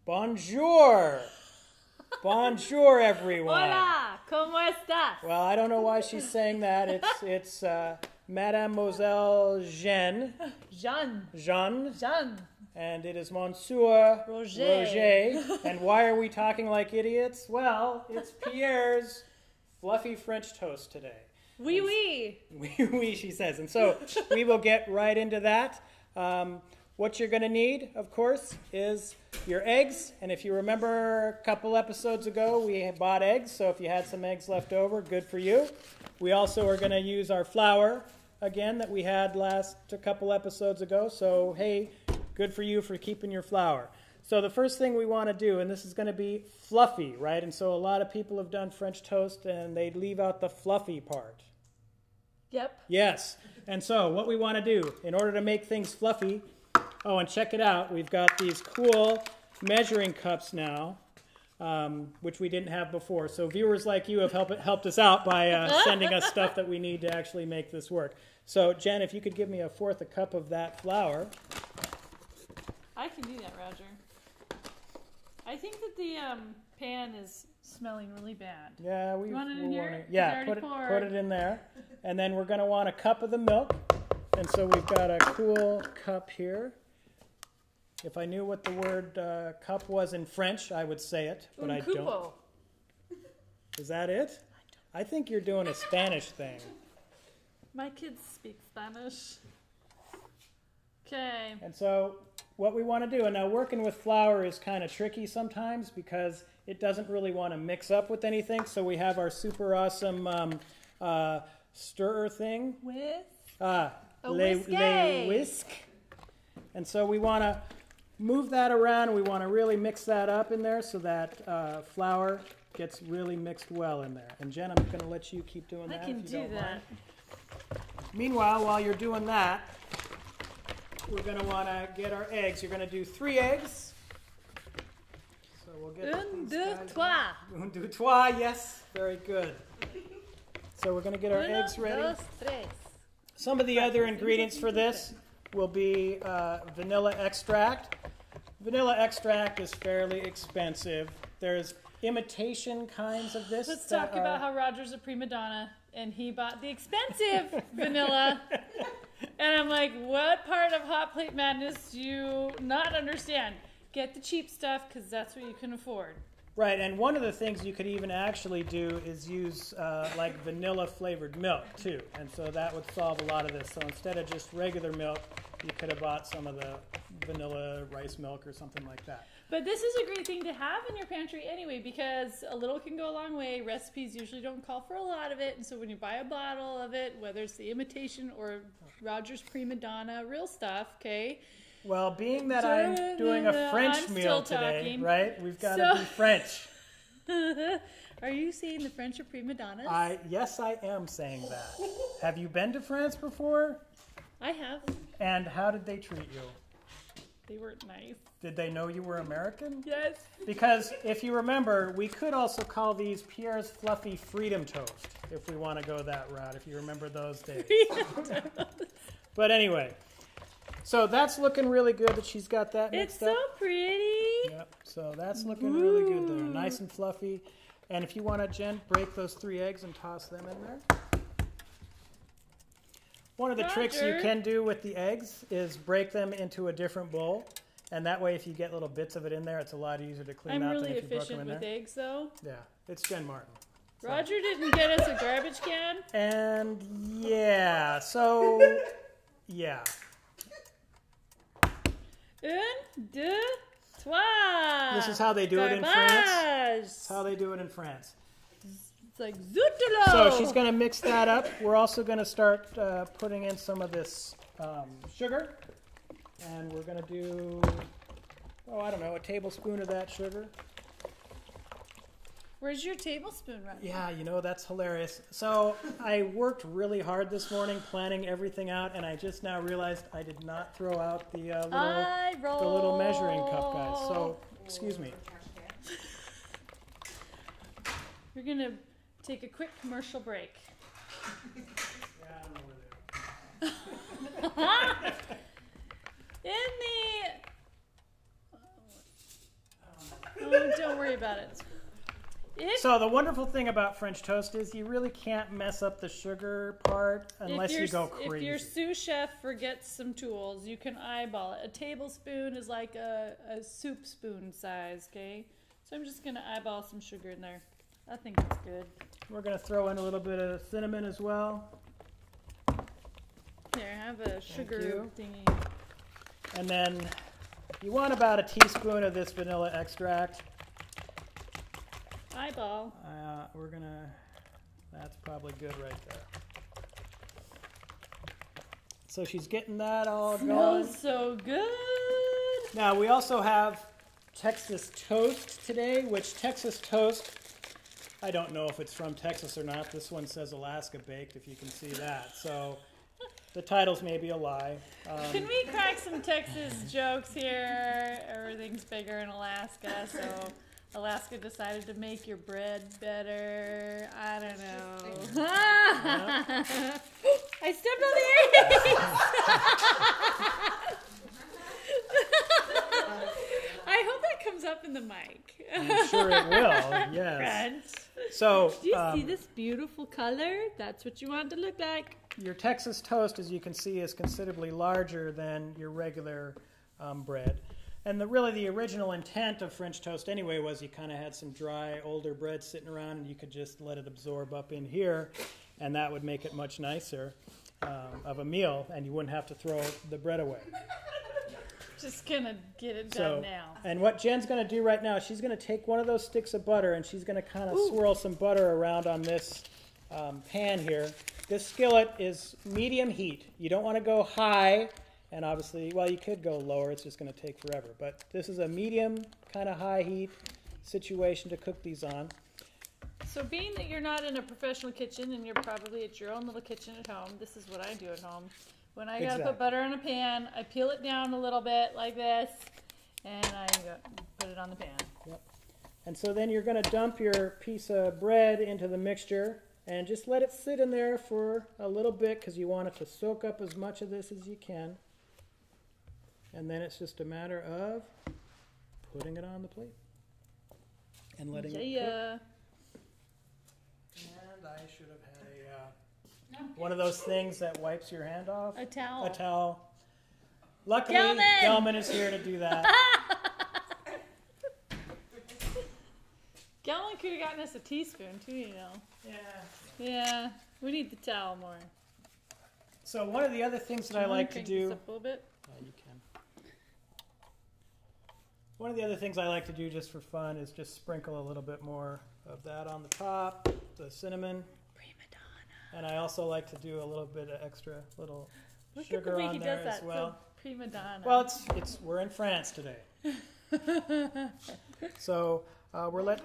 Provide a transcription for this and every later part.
Bonjour. Bonjour, everyone. Hola, ¿cómo estás? Well, I don't know why she's saying that. It's Mademoiselle Jeanne. Jeanne. And it is Monsieur Roger. And why are we talking like idiots? Well, it's Pierre's fluffy French toast today. Oui, oui. Oui, oui, she says. And so we will get right into that. What you're going to need, of course, is your eggs. And if you remember a couple episodes ago, we bought eggs. So if you had some eggs left over, good for you. We also are going to use our flour again that we had a couple episodes ago. So, hey, good for you for keeping your flour. So the first thing we want to do, and this is going to be fluffy, right? And so a lot of people have done French toast and they leave out the fluffy part. Yep. Yes. And so what we want to do, in order to make things fluffy, oh, and check it out. We've got these cool measuring cups now, which we didn't have before. So viewers like you have helped us out by sending us stuff that we need to actually make this work. So, Jen, if you could give me a fourth a cup of that flour. I can do that, Roger. I think that the pan is smelling really bad. Yeah, we want it in here? Yeah, put it in there. And then we're going to want a cup of the milk. And so we've got a cool cup here. If I knew what the word cup was in French, I would say it, but I don't. Is that it? I think you're doing a Spanish thing. My kids speak Spanish. Okay. And so what we want to do, and now working with flour is kind of tricky sometimes because it doesn't really want to mix up with anything. So we have our super awesome stirrer thing. Le whisk. And so we want to move that around. We want to really mix that up in there so that flour gets really mixed well in there. And Jen, I'm going to let you keep doing that. I can do that. Meanwhile, while you're doing that, we're going to want to get our eggs. You're going to do 3 eggs. So we'll get Un, deux, trois. Un, deux, trois. Yes, very good. So we're going to get our eggs ready. Dos, tres. Some of the other ingredients for this will be vanilla extract. Vanilla extract is fairly expensive. There's imitation kinds of this. Let's talk about how Roger's a prima donna and he bought the expensive vanilla. And I'm like, what part of Hot Plate Madness do you not understand? Get the cheap stuff because that's what you can afford. Right, and one of the things you could even actually do is use like vanilla flavored milk too, and so that would solve a lot of this. So instead of just regular milk, you could have bought some of the vanilla rice milk or something like that. But this is a great thing to have in your pantry anyway because a little can go a long way. Recipes usually don't call for a lot of it, and so when you buy a bottle of it, whether it's the imitation or Roger's Prima Donna real stuff, okay? Well, being that I'm doing a French meal today, right? We've got to be French. Are you saying the French are prima donnas? Yes, I am saying that. Have you been to France before? I have. And how did they treat you? They weren't nice. Did they know you were American? Yes. Because if you remember, we could also call these Pierre's Fluffy Freedom Toast, if we want to go that route, if you remember those days. But anyway. So that's looking really good that she's got that mixed up. It's so pretty. Yep. So that's looking really good there. Nice and fluffy. And if you want to, Jen, break those 3 eggs and toss them in there. One of the tricks you can do with the eggs is break them into a different bowl. And that way, if you get little bits of it in there, it's a lot easier to clean out than if you broke them in there. I'm really efficient with eggs, though. Yeah. It's Jen Martin. So. Roger didn't get us a garbage can. And yeah. So, yeah. Un, deux, trois. This is how they do it in France. This is how they do it in France. It's like zoutelo. So she's going to mix that up. We're also going to start putting in some of this sugar. And we're going to do, I don't know, a tablespoon of that sugar. Where's your tablespoon, Roger? Yeah, that's hilarious. So I worked really hard this morning planning everything out, and I just now realized I did not throw out the little measuring cup, guys. So, excuse me. We're going to take a quick commercial break. Yeah, I don't know where they are. In the... Oh, don't worry about it. So the wonderful thing about French toast is you really can't mess up the sugar part unless you go crazy. If your sous chef forgets some tools, you can eyeball it. A tablespoon is like a soup spoon size, okay? So I'm just going to eyeball some sugar in there. I think that's good. We're going to throw in a little bit of cinnamon as well. Here, have a sugar thingy. And then you want about a teaspoon of this vanilla extract. Eyeball. That's probably good right there. So she's getting that all going. Smells so good. Now we also have Texas toast today, which Texas toast, I don't know if it's from Texas or not. This one says Alaska baked, if you can see that. So the titles may be a lie. Can we crack some Texas jokes here? Everything's bigger in Alaska, so Alaska decided to make your bread better. I don't know. I stepped on the eggs! I hope that comes up in the mic. I'm sure it will, yes. French. So, do you see this beautiful color? That's what you want it to look like. Your Texas toast, as you can see, is considerably larger than your regular bread. And really the original intent of French toast anyway was you kind of had some dry, older bread sitting around and you could just let it absorb up in here, and that would make it much nicer of a meal, and you wouldn't have to throw the bread away. Just gonna get it done now. And what Jen's gonna do right now, she's gonna take one of those sticks of butter and she's gonna kind of swirl some butter around on this pan here. This skillet is medium heat. You don't want to go high, and obviously, well, you could go lower. It's just going to take forever. But this is a medium kind of high heat situation to cook these on. So being that you're not in a professional kitchen and you're probably at your own little kitchen at home, this is what I do at home. When I gotta put butter on a pan, I peel it down a little bit like this, and I put it on the pan. Yep. And so then you're going to dump your piece of bread into the mixture and just let it sit in there for a little bit because you want it to soak up as much of this as you can. And then it's just a matter of putting it on the plate and letting it cook. And I should have had one of those things that wipes your hand off. A towel. A towel. Luckily, Gelman is here to do that. Gelman could have gotten us a teaspoon too, you know. Yeah. Yeah, we need the towel more. So one of the other things that I like to do. This up a little bit? Yeah, you can. One of the other things I like to do just for fun is just sprinkle a little bit more of that on the top, the cinnamon. Prima donna. And I also like to do a little bit of extra little sugar on there as well. So prima donna. Well, we're in France today. So we're letting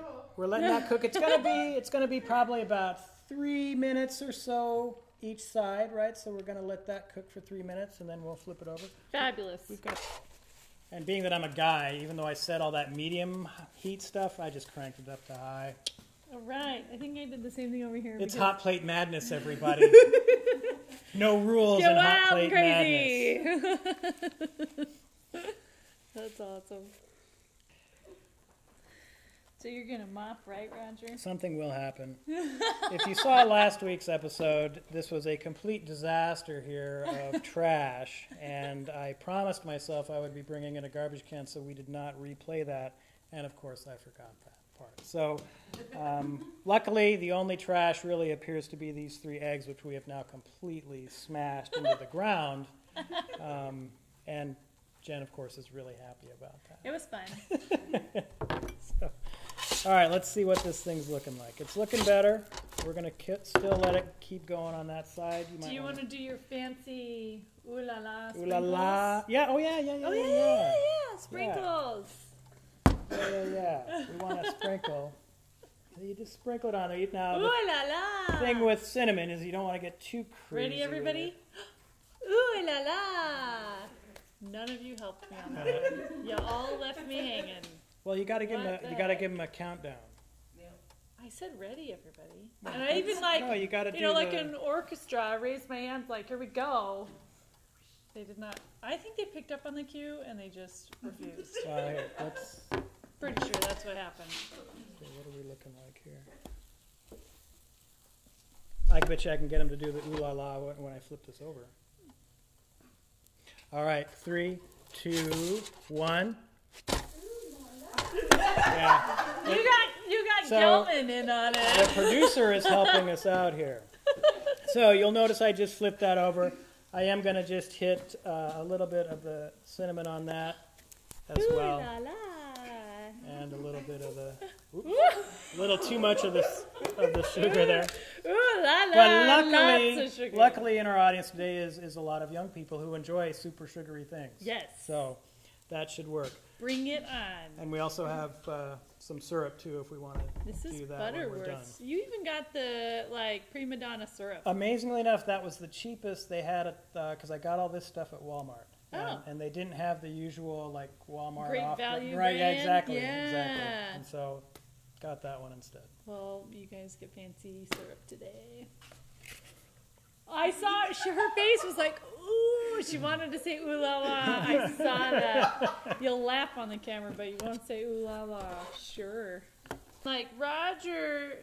that cook. It's gonna be probably about 3 minutes or so each side, right? So we're gonna let that cook for 3 minutes and then we'll flip it over. Fabulous. And being that I'm a guy, even though I said all that medium heat stuff, I just cranked it up to high. All right. I think I did the same thing over here. It's hot plate madness, everybody. No rules in hot plate madness. That's awesome. So you're going to mop, right, Roger? Something will happen. If you saw last week's episode, this was a complete disaster here of trash, and I promised myself I would be bringing in a garbage can, so we did not replay that, and of course I forgot that part. So luckily, the only trash really appears to be these 3 eggs, which we have now completely smashed into the ground, and Jen, of course, is really happy about that. It was fun. All right, let's see what this thing's looking like. It's looking better. We're going to still let it keep going on that side. Do you want to do your fancy ooh la la sprinkles? Ooh la la. Yeah, oh yeah. Sprinkles. Yeah. We want to sprinkle. You just sprinkle it on there. Now, ooh la la. The thing with cinnamon is you don't want to get too crazy. Ready, everybody? Ooh la la. None of you helped me on that one. You all left me hanging. Well, you got to give him a countdown. I said ready, everybody. And I even like an orchestra, I raised my hands like, here we go. They did not. I think they picked up on the cue and they just refused. Let's Pretty sure that's That's what happened. Okay, what are we looking like here? I bet you I can get him to do the ooh la la when I flip this over. All right, 3, 2, 1. Yeah. You got Gelman in on it. The producer is helping us out here. So you'll notice I just flipped that over. I am going to just hit a little bit of the cinnamon on that as well. Ooh la la. And a little bit of the, a little too much of the sugar there. Ooh la la. But Lots of sugar. luckily in our audience today is a lot of young people who enjoy super sugary things. Yes. So that should work. Bring it on. And we also have some syrup too if we want to This is do that when we're done. Butterworth's. You even got the prima donna syrup. Amazingly enough, that was the cheapest they had at because I got all this stuff at Walmart. And they didn't have the usual Walmart Great off. value Right, brand? exactly. Yeah. And so got that one instead. Well, you guys get fancy syrup today. I saw her face was like, ooh, she wanted to say ooh la la. I saw that. You'll laugh on the camera, but you won't say ooh la la. Sure. Roger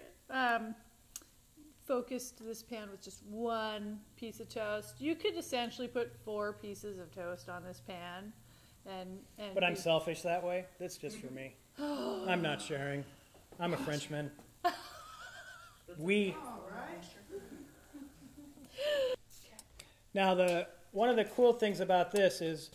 focused this pan with just one piece of toast. You could essentially put 4 pieces of toast on this pan. But I'm selfish that way. That's just for me. I'm not sharing. I'm a Frenchman. Now, one of the cool things about this is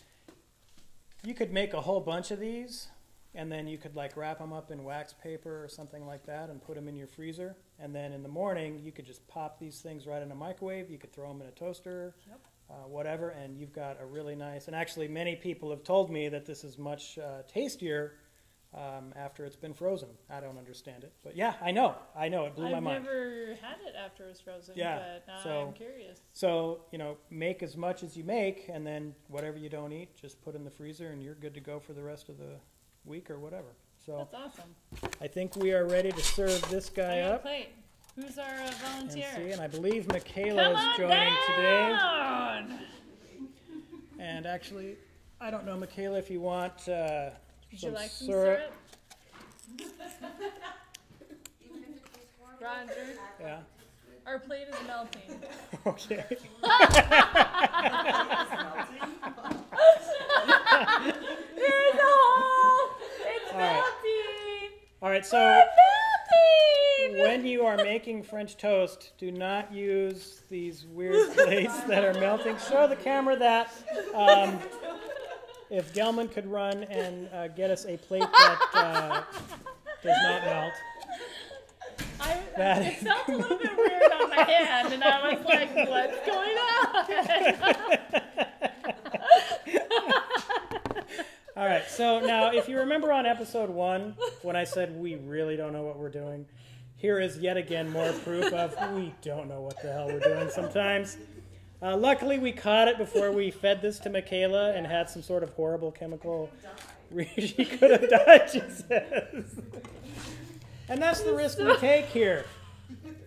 you could make a whole bunch of these, and then you could wrap them up in wax paper or something like that and put them in your freezer. And then in the morning, you could just pop these things right in a microwave. You could throw them in a toaster, whatever, and you've got a really nice. And actually, many people have told me that this is much tastier after it's been frozen. I don't understand it, but yeah, I know, it blew my mind. I've never had it after it's frozen, yeah, but now I'm curious. So, make as much as you make, and then whatever you don't eat, just put in the freezer, and you're good to go for the rest of the week or whatever. So that's awesome. I think we are ready to serve this guy up. Plate. Who's our volunteer? And I believe Michaela is joining today. And actually, I don't know, Michaela, if you want Would you like some syrup. Roger. Yeah. Our plate is melting. Okay. There's a hole. It's melting. All right, so when you are making French toast, do not use these weird plates that are melting. Show the camera that. If Gelman could run and get us a plate that does not melt. It felt a little bit weird on my hand, and I was like, what's going on? All right, so now if you remember on episode 1 when I said we really don't know what we're doing, here is yet again more proof of we don't know what the hell we're doing sometimes. Luckily, we caught it before we fed this to Michaela and had some sort of horrible chemical. She could have died, she says. And that's the risk we take here.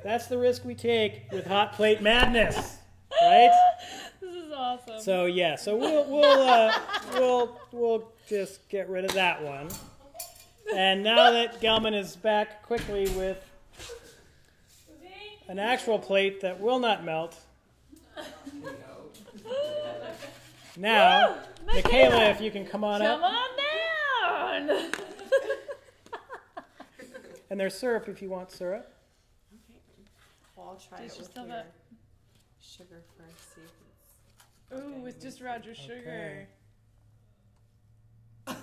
That's the risk we take with hot plate madness, right? This is awesome. So yeah, so we'll just get rid of that one. And now that Gelman is back quickly with an actual plate that will not melt. Now, Michaela, if you can come on up. Come on down. And there's syrup if you want syrup. Okay. Well, I'll try it with your sugar first. See if it's Ooh, with just Roger's sugar. Okay.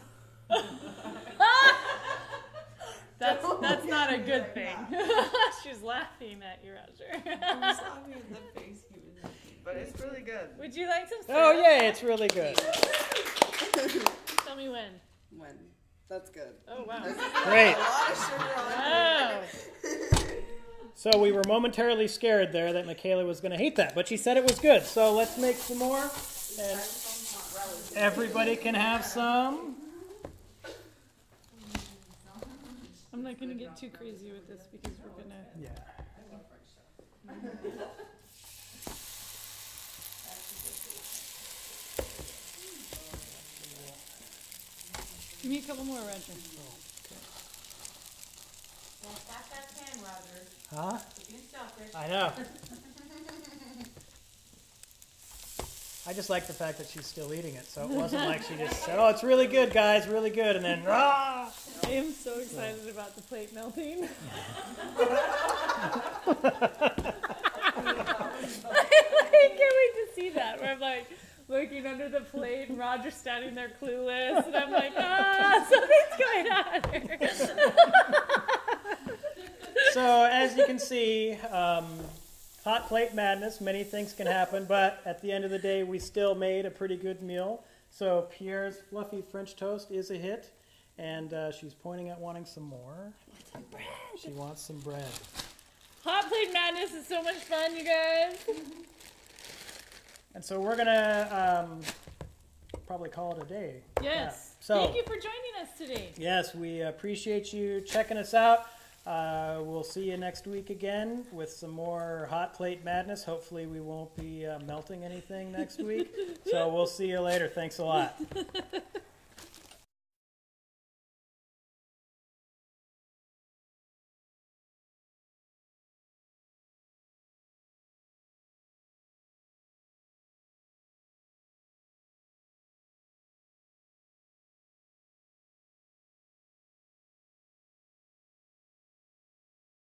That's not a good thing. She's laughing at you, Roger. I saw me in the face he was making, but it's really good. Would you like some syrup? Oh yeah, it's really good. Tell me when. When? That's good. Oh wow. Great. A lot of sugar on Wow. So we were momentarily scared there that Michaela was going to hate that, but she said it was good. So let's make some more, and everybody can have some. I'm not gonna get too crazy with this because we're gonna. Yeah. Give me a couple more, Roger. Well, stop that pan, Roger. Huh? You can stop it. I know. I just like the fact that she's still eating it, so it wasn't like she just said, "Oh, it's really good, guys, really good," and then, "Ah!" I am so excited about the plate melting. I can't wait to see that. Where I'm like looking under the plate and Roger's standing there clueless, and I'm like, something's going on here. So as you can see, hot plate madness, many things can happen, but at the end of the day, we still made a pretty good meal. So Pierre's fluffy French toast is a hit, and she's pointing at wanting some more. I want some bread. She wants some bread. Hot plate madness is so much fun, you guys. And so we're going to probably call it a day. Yes. Yeah. So, thank you for joining us today. Yes, we appreciate you checking us out. We'll see you next week again with some more hot plate madness. Hopefully we won't be melting anything next week. So we'll see you later. Thanks a lot.